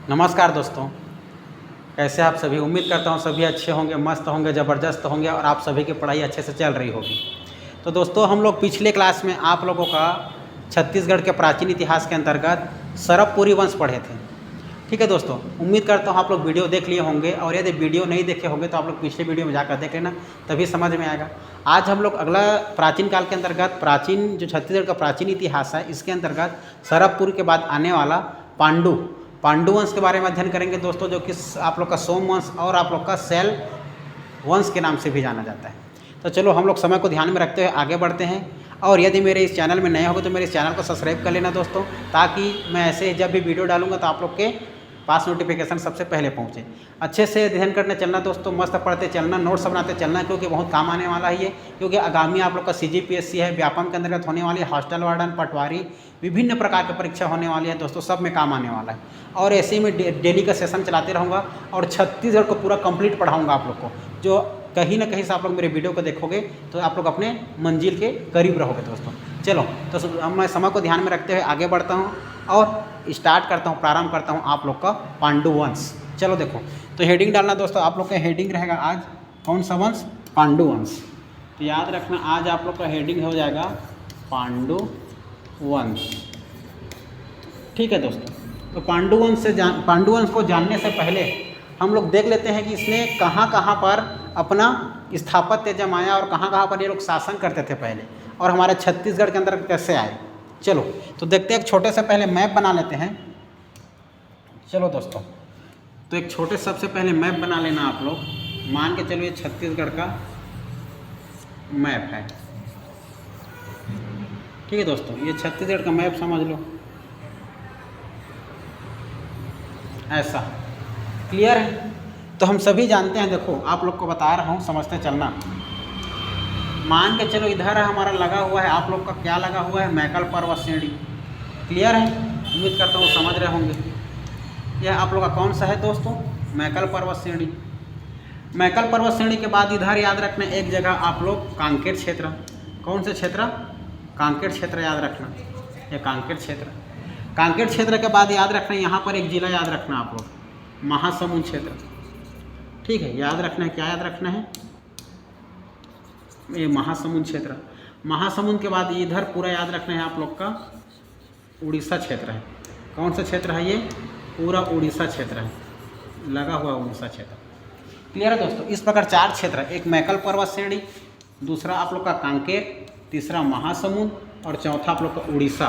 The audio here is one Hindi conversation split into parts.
नमस्कार दोस्तों, कैसे आप सभी। उम्मीद करता हूँ सभी अच्छे होंगे, मस्त होंगे, ज़बरदस्त होंगे और आप सभी की पढ़ाई अच्छे से चल रही होगी। तो दोस्तों, हम लोग पिछले क्लास में आप लोगों का छत्तीसगढ़ के प्राचीन इतिहास के अंतर्गत सरबपुरी वंश पढ़े थे। ठीक है दोस्तों, उम्मीद करता हूँ आप लोग वीडियो देख लिए होंगे और यदि वीडियो नहीं देखे होंगे तो आप लोग पिछले वीडियो में जाकर देख लेना, तभी समझ में आएगा। आज हम लोग अगला प्राचीन काल के अंतर्गत प्राचीन जो छत्तीसगढ़ का प्राचीन इतिहास है, इसके अंतर्गत सरबपुरी के बाद आने वाला पांडु वंश के बारे में अध्ययन करेंगे दोस्तों, जो कि आप लोग का सोम वंश और आप लोग का शैल वंश के नाम से भी जाना जाता है। तो चलो हम लोग समय को ध्यान में रखते हुए आगे बढ़ते हैं। और यदि मेरे इस चैनल में नए होंगे तो मेरे इस चैनल को सब्सक्राइब कर लेना दोस्तों, ताकि मैं ऐसे जब भी वीडियो डालूंगा तो आप लोग के पास नोटिफिकेशन सबसे पहले पहुंचे। अच्छे से अध्ययन करने चलना दोस्तों, मस्त पढ़ते चलना, नोट्स बनाते चलना, क्योंकि बहुत काम आने वाला है ये। क्योंकि आगामी आप लोग का CGPSC है, व्यापम के अंतर्गत होने वाली है, हॉस्टल वार्डन, पटवारी, विभिन्न प्रकार की परीक्षा होने वाली है दोस्तों, सब में काम आने वाला है। और ऐसे ही मैं डेली का सेशन चलाते रहूँगा और छत्तीसगढ़ को पूरा कंप्लीट पढ़ाऊँगा आप लोग को। जो कहीं ना कहीं से आप लोग मेरे वीडियो को देखोगे तो आप लोग अपने मंजिल के करीब रहोगे दोस्तों। चलो तो मैं समय को ध्यान में रखते हुए आगे बढ़ता हूँ और स्टार्ट करता हूँ, प्रारंभ करता हूँ आप लोग का पांडु वंश। चलो देखो, तो हेडिंग डालना दोस्तों, आप लोग का हेडिंग रहेगा आज कौन सा वंश? पांडु वंश। तो याद रखना, आज आप लोग का हेडिंग हो जाएगा पांडु वंश। ठीक है दोस्तों, तो पांडु वंश को जानने से पहले हम लोग देख लेते हैं कि इसने कहाँ कहाँ पर अपना स्थापत्य जमाया और कहाँ कहाँ पर ये लोग शासन करते थे पहले, और हमारे छत्तीसगढ़ के अंदर कैसे आए। चलो तो देखते हैं, एक छोटे से पहले मैप बना लेते हैं। चलो दोस्तों, तो एक छोटे सबसे पहले मैप बना लेना आप लोग। मान के चलो ये छत्तीसगढ़ का मैप है। ठीक है दोस्तों, ये छत्तीसगढ़ का मैप समझ लो, ऐसा क्लियर है। तो हम सभी जानते हैं, देखो आप लोग को बता रहा हूँ, समझते चलना। मान के चलो इधर हमारा लगा हुआ है, आप लोग का क्या लगा हुआ है? मैकल पर्वत श्रेणी। क्लियर है, उम्मीद करता हूँ समझ रहे होंगे। यह आप लोग का कौन सा है दोस्तों? मैकल पर्वत श्रेणी। मैकल पर्वत श्रेणी के बाद इधर याद रखना एक जगह आप लोग कांकेर क्षेत्र। कौन से क्षेत्र? कांकेर क्षेत्र याद रखना, यह कांकेर क्षेत्र। कांकेर क्षेत्र के बाद याद रखना यहाँ पर एक जिला याद रखना आप लोग, महासमुंद क्षेत्र। ठीक है, याद रखना है, क्या याद रखना है? ये महासमुंद क्षेत्र। महासमुंद के बाद इधर पूरा याद रखना है आप लोग का उड़ीसा क्षेत्र है। कौन सा क्षेत्र है ये? पूरा उड़ीसा क्षेत्र है, लगा हुआ उड़ीसा क्षेत्र। क्लियर है दोस्तों? इस प्रकार चार क्षेत्र, एक मैकल पर्वत श्रेणी, दूसरा आप लोग का कांकेर, तीसरा महासमुंद और चौथा आप लोग का उड़ीसा।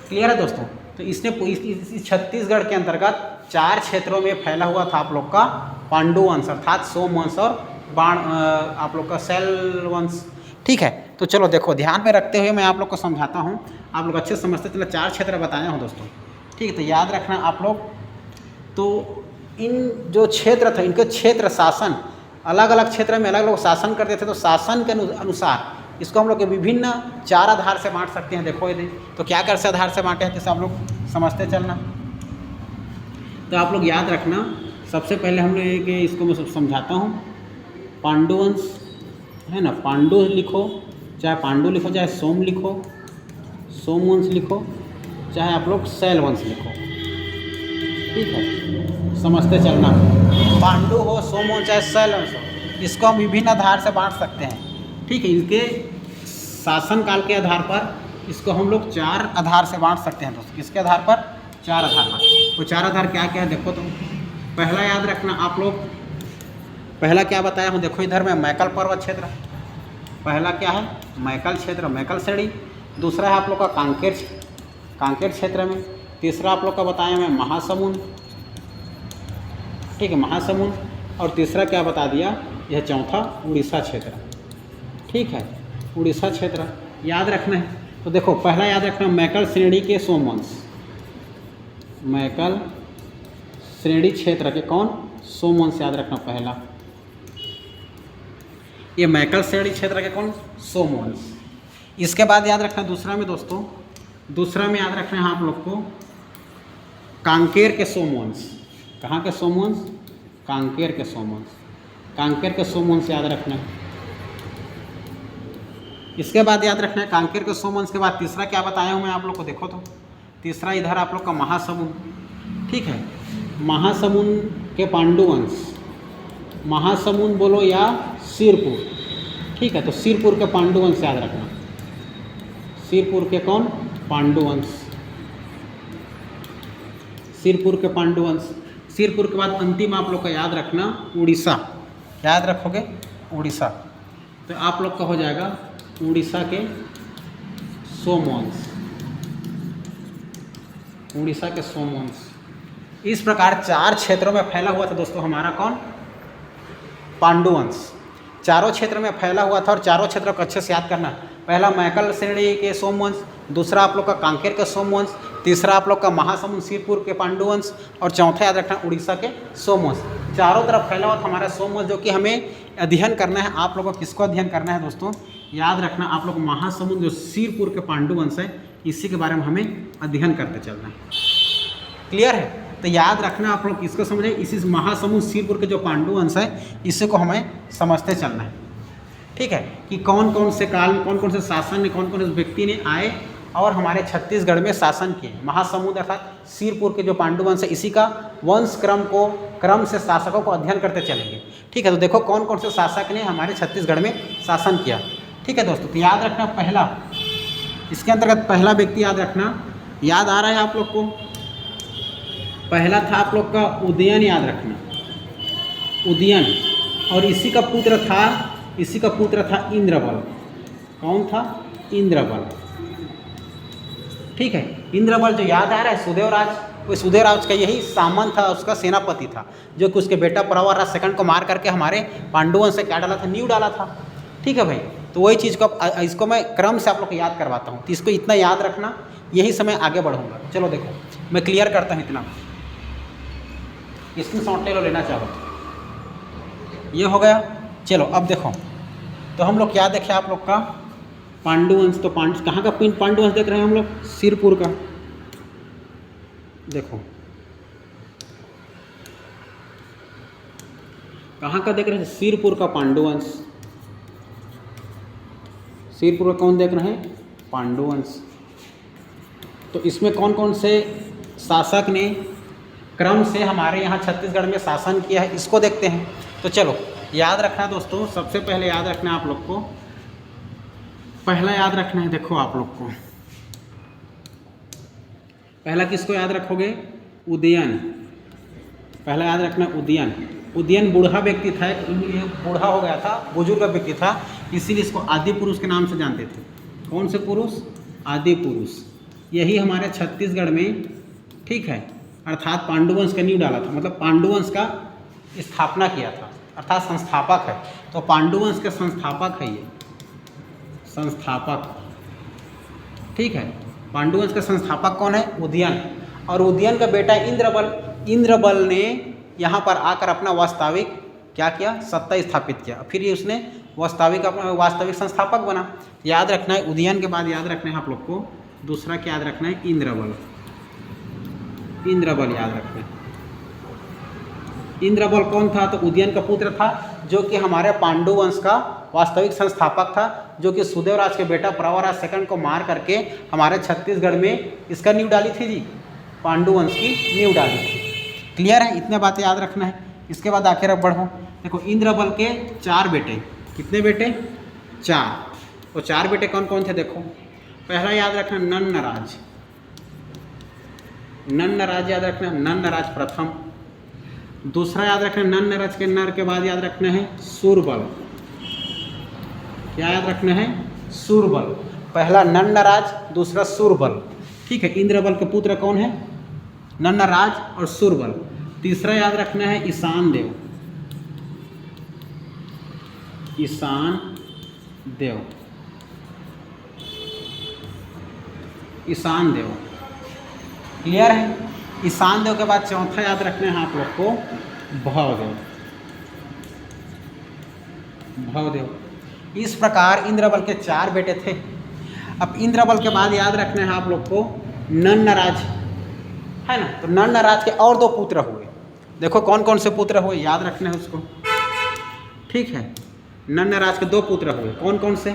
क्लियर है दोस्तों? तो इसने इस छत्तीसगढ़ के अंतर्गत चार क्षेत्रों में फैला हुआ था आप लोग का पांडु वंश, अर्थात सोम वंश और आप लोग का शैल वंश। ठीक है, तो चलो देखो, ध्यान में रखते हुए मैं आप लोग को समझाता हूँ, आप लोग अच्छे समझते चलो। चार क्षेत्र बताया हूँ दोस्तों, ठीक है। तो याद रखना आप लोग, तो इन जो क्षेत्र थे, इनके क्षेत्र शासन अलग अलग क्षेत्र में अलग अलग शासन करते थे। तो शासन के अनुसार इसको हम लोग के विभिन्न चार आधार से बांट सकते हैं। देखो यदि तो क्या कर से आधार से बांटे हैं, जैसे आप लोग समझते चलना। तो आप लोग याद रखना, सबसे पहले हम लोग इसको मैं समझाता हूँ। पांडु वंश है ना, पांडु लिखो, चाहे पांडु लिखो, चाहे सोम लिखो, सोम वंश लिखो, चाहे आप लोग शैल वंश लिखो। ठीक है, समझते चलना। पांडु हो, सोम वंश, चाहे शैल वंश हो, इसको हम विभिन्न आधार से बांट सकते हैं। ठीक है, इनके शासनकाल के आधार पर इसको हम लोग चार आधार से बांट सकते हैं दोस्तों। किसके आधार पर? चार आधार पर। वो चार आधार क्या क्या है देखो। तो पहला याद रखना आप लोग, पहला क्या बताया हूँ, देखो इधर में मैकल पर्वत क्षेत्र। पहला क्या है? मैकल क्षेत्र, मैकल श्रेणी। दूसरा है आप लोग का कांकेर क्षेत्र में। तीसरा आप लोग का बताया मैं महासमुंद। ठीक है, महासमुंद। और तीसरा क्या बता दिया, यह चौथा उड़ीसा क्षेत्र। ठीक है, उड़ीसा क्षेत्र याद रखना है। तो देखो पहला याद रखना, मैकल श्रेणी के सोम वंश, मैकल श्रेणी क्षेत्र के कौन? सोम वंश याद रखना पहला। ये मैकल श्रेणी क्षेत्र के कौन? सोम वंश। इसके बाद याद रखना दूसरा में दोस्तों, दूसरा में याद रखना है आप लोग को कांकेर के सोम वंश। कहाँ के सोम वंश? कांकेर के सोम वंश। कांकेर के सोम वंश याद रखना है। इसके बाद याद रखना है कांकेर के सोम वंश के बाद तीसरा क्या बताया हूँ मैं आप लोग को, देखो तो तीसरा इधर आप लोग का महासमुंद। ठीक है, महासमुंद के पांडुवंश, महासमुंद बोलो या सिरपुर, ठीक है। तो सिरपुर के पांडुवंश याद रखना, सिरपुर के कौन? पांडुवंश, सिरपुर के पांडुवंश। सिरपुर के बाद अंतिम आप लोग का याद रखना उड़ीसा, याद रखोगे उड़ीसा। तो आप लोग का हो जाएगा उड़ीसा के सोमवंश, उड़ीसा के सोमवंश। इस प्रकार 4 क्षेत्रों में फैला हुआ था दोस्तों हमारा कौन? पांडुवंश। चारों क्षेत्र में फैला हुआ था और चारों क्षेत्रों को अच्छे से याद करना। पहला मैकल श्रेणी के सोमवंश, दूसरा आप लोग का कांकेर के सोमवंश, तीसरा आप लोग का महासमुंद सिरपुर के पांडुवंश और चौथा याद रखना उड़ीसा के सोमवंश। चारों तरफ फैला हुआ था हमारा सोमवंश, जो कि हमें अध्ययन करना है। आप लोगों को किसको अध्ययन करना है दोस्तों? याद रखना आप लोग महासमुंद जो सिरपुर के पांडुवंश है, इसी के बारे में हमें अध्ययन करते चलना है। क्लियर है? तो याद रखना आप लोग इसको समझे, इसी महासमुंद सिरपुर के जो पांडुवंश है, इसी को हमें समझते चलना है, ठीक है। कि कौन कौन से काल में, कौन कौन से शासन ने, कौन कौन से व्यक्ति ने आए और हमारे छत्तीसगढ़ में शासन किए। महासमुंद अर्थात सिरपुर के जो पांडुवंश है, इसी का वंश क्रम से शासकों को अध्ययन करते चलेंगे, ठीक है। तो देखो कौन कौन से शासक ने हमारे छत्तीसगढ़ में शासन किया, ठीक है दोस्तों। तो याद रखना पहला, इसके अंतर्गत पहला व्यक्ति याद रखना, याद आ रहा है आप लोग को? पहला था आप लोग का उदयन, याद रखना उदयन। और इसी का पुत्र था इंद्रबल। कौन था? इंद्रबल, ठीक है। इंद्रबल जो याद आ रहा है सुदेवराज, वो सुदेवराज का यही सामंत था, उसका सेनापति था, जो कि उसके बेटा प्रवरराज सेकंड को मार करके हमारे पांडुवंश से क्या डाला था? नींव डाला था, ठीक है भाई। तो वही चीज़ को इसको मैं क्रम से आप लोग को याद करवाता हूँ, तो इसको इतना याद रखना, यही समय आगे बढ़ूंगा। चलो देखो मैं क्लियर करता हूँ इतना, इसकी शॉर्ट ले लो, लेना चाहो ये हो गया। चलो अब देखो, तो हम लोग क्या देखे आप लोग का? पांडुवंश। तो कहाँ का पांडुवंश देख रहे हैं हम लोग? सिरपुर का। देखो कहाँ का देख रहे हैं? सिरपुर का पांडुवंश। सिरपुर का कौन देख रहे हैं? पांडुवंश। तो इसमें कौन कौन से शासक ने क्रम से हमारे यहाँ छत्तीसगढ़ में शासन किया है, इसको देखते हैं। तो चलो याद रखना दोस्तों, सबसे पहले याद रखना आप लोग को, पहला याद रखना है, देखो आप लोग को पहला किसको याद रखोगे? उदयन। पहला याद रखना उदयन। उदयन बूढ़ा व्यक्ति था, ये बूढ़ा हो गया था, बुजुर्ग व्यक्ति था, इसीलिए इसको आदि पुरुष के नाम से जानते थे। कौन से पुरुष? आदि पुरुष। यही हमारे छत्तीसगढ़ में, ठीक है, अर्थात पांडुवंश का नींव डाला था, मतलब पांडुवंश का स्थापना किया था, अर्थात संस्थापक है। तो पांडुवंश के संस्थापक है ये, संस्थापक, ठीक है। पांडुवंश का संस्थापक कौन है? उदयन। और उदयन का बेटा इंद्रबल, इंद्रबल ने यहाँ पर आकर अपना वास्तविक क्या किया? सत्ता स्थापित किया। फिर ये उसने अपना वास्तविक संस्थापक बना। याद रखना है उदयन के बाद याद रखना है आप लोग को दूसरा क्या याद रखना है? इंद्रबल। इंद्रबल याद रखना है। इंद्रबल कौन था? तो उदयन का पुत्र था, जो कि हमारे पांडु वंश का वास्तविक संस्थापक था, जो कि सुदेवराज के बेटा प्रवरराज सेकंड को मार करके हमारे छत्तीसगढ़ में इसका नींव डाली थी जी, पांडु वंश की नींव डाली थी। क्लियर है? इतने बातें याद रखना है। इसके बाद आखिर अब बढ़ो। देखो इंद्रबल के 4 बेटे, कितने बेटे? 4। तो 4 बेटे कौन कौन थे? देखो पहला याद रखना नन्नराज, नन्नराज याद रखना, नन्नराज प्रथम। दूसरा याद रखना नन्नराज के नर के बाद याद रखना है सूरबल। क्या याद रखना है? सूरबल। पहला नन्नराज, दूसरा सूरबल। ठीक है, इंद्रबल के पुत्र कौन है? नन्नराज और सूरबल। तीसरा याद रखना है ईशान देव, ईशान देव, ईशान देव। क्लियर है? ईशान देव के बाद चौथा याद रखना है आप लोग को भवदेव, भवदेव। इस प्रकार इंद्रबल के 4 बेटे थे। अब इंद्रबल के बाद याद रखना है आप लोग को नन्नराज, है ना? तो नन्नराज के और 2 पुत्र हुए। देखो कौन कौन से पुत्र हुए, याद रखना है उसको। ठीक है, नन्नराज के 2 पुत्र हुए। कौन कौन से?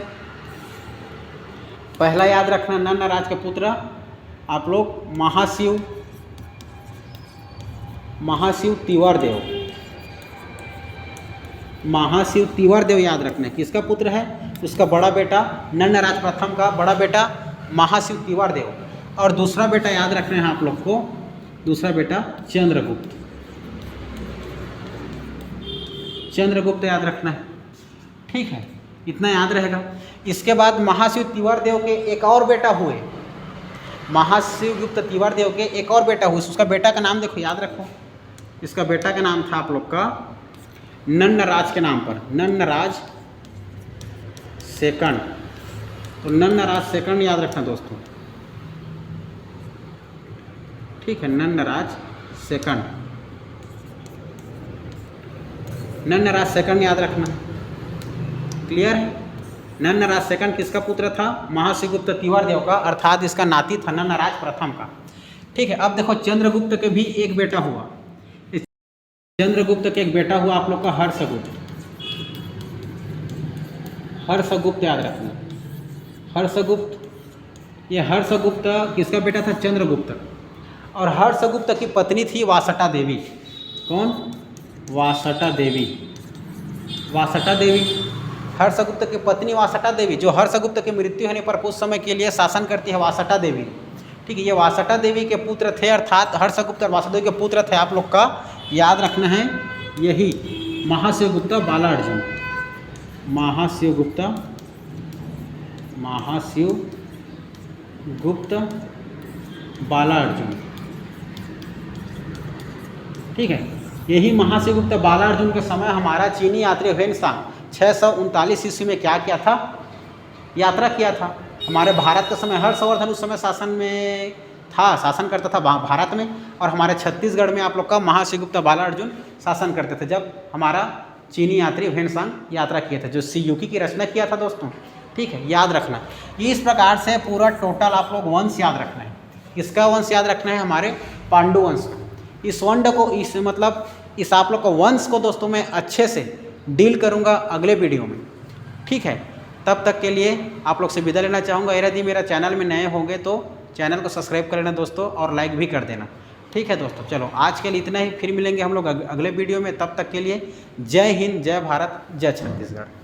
पहला याद रखना नन्नराज के पुत्र आप लोग महाशिव, महाशिव तिवार देव। महाशिव तिवार देव याद रखना है, किसका पुत्र है? उसका बड़ा बेटा नन्नराज प्रथम का बड़ा बेटा महाशिव तिवार देव, और दूसरा बेटा याद रखना है आप लोग को, दूसरा बेटा चंद्रगुप्त। चंद्रगुप्त याद रखना है, ठीक है, इतना याद रहेगा। इसके बाद महाशिव तिवार देव के एक और बेटा हुए, महाशिव गुप्त तिवार देव के एक और बेटा हुआ, उसका बेटा का नाम देखो, याद रखो, इसका बेटा का नाम था आप लोग का नन्नराज के नाम पर, नन्नराज सेकंड। तो नन्नराज सेकंड याद रखना दोस्तों, ठीक है, नन्नराज सेकंड, नन्नराज सेकंड याद रखना, क्लियर है। नन्नराज सेकंड किसका पुत्र था? महाशिवगुप्त तिवार देव का, अर्थात इसका नाती था नन्नराज प्रथम का, ठीक है। अब देखो चंद्रगुप्त के भी एक बेटा हुआ, चंद्रगुप्त के एक बेटा हुआ आप लोग का हर्षगुप्त, हर्षगुप्त याद रखना, हर्षगुप्त, ये हर्षगुप्त किसका बेटा था? चंद्रगुप्त, और हर्षगुप्त की पत्नी थी वासटा देवी। कौन? वासटा देवी, वासटा देवी, हर्षगुप्त की पत्नी वासटा देवी, जो हर्षगुप्त की मृत्यु होने पर कुछ समय के लिए शासन करती है, वासटा देवी, ठीक है। ये वासटा देवी के पुत्र थे, अर्थात हर्षगुप्त और वासटा देवी के पुत्र थे आप लोग का, याद रखना है यही महाशिवगुप्त बालार्जुन, महाशिवगुप्त, महाशिवगुप्त बालार्जुन, ठीक है। यही महाशिवगुप्त बालार्जुन के समय हमारा चीनी यात्री ह्वेनसांग 639 ईस्वी में क्या किया था? यात्रा किया था। हमारे भारत के समय हर्षवर्धन उस समय शासन में था, शासन करता था भारत में, और हमारे छत्तीसगढ़ में आप लोग का महाशिवगुप्त बालार्जुन शासन करते थे, जब हमारा चीनी यात्री ह्वेनसांग यात्रा किए थे, जो सियुकी की रचना किया था दोस्तों, ठीक है, याद रखना। इस प्रकार से पूरा टोटल आप लोग वंश याद रखना है। किसका वंश याद रखना है? हमारे पांडु वंश। इस वंश को, इस मतलब इस आप लोग का वंश को दोस्तों मैं अच्छे से डील करूँगा अगले वीडियो में, ठीक है। तब तक के लिए आप लोग से विदा लेना चाहूँगा। यदि मेरा चैनल में नए होंगे तो चैनल को सब्सक्राइब कर लेना दोस्तों, और लाइक भी कर देना, ठीक है दोस्तों। चलो आज के लिए इतना ही, फिर मिलेंगे हम लोग अगले वीडियो में। तब तक के लिए जय हिंद, जय भारत, जय छत्तीसगढ़।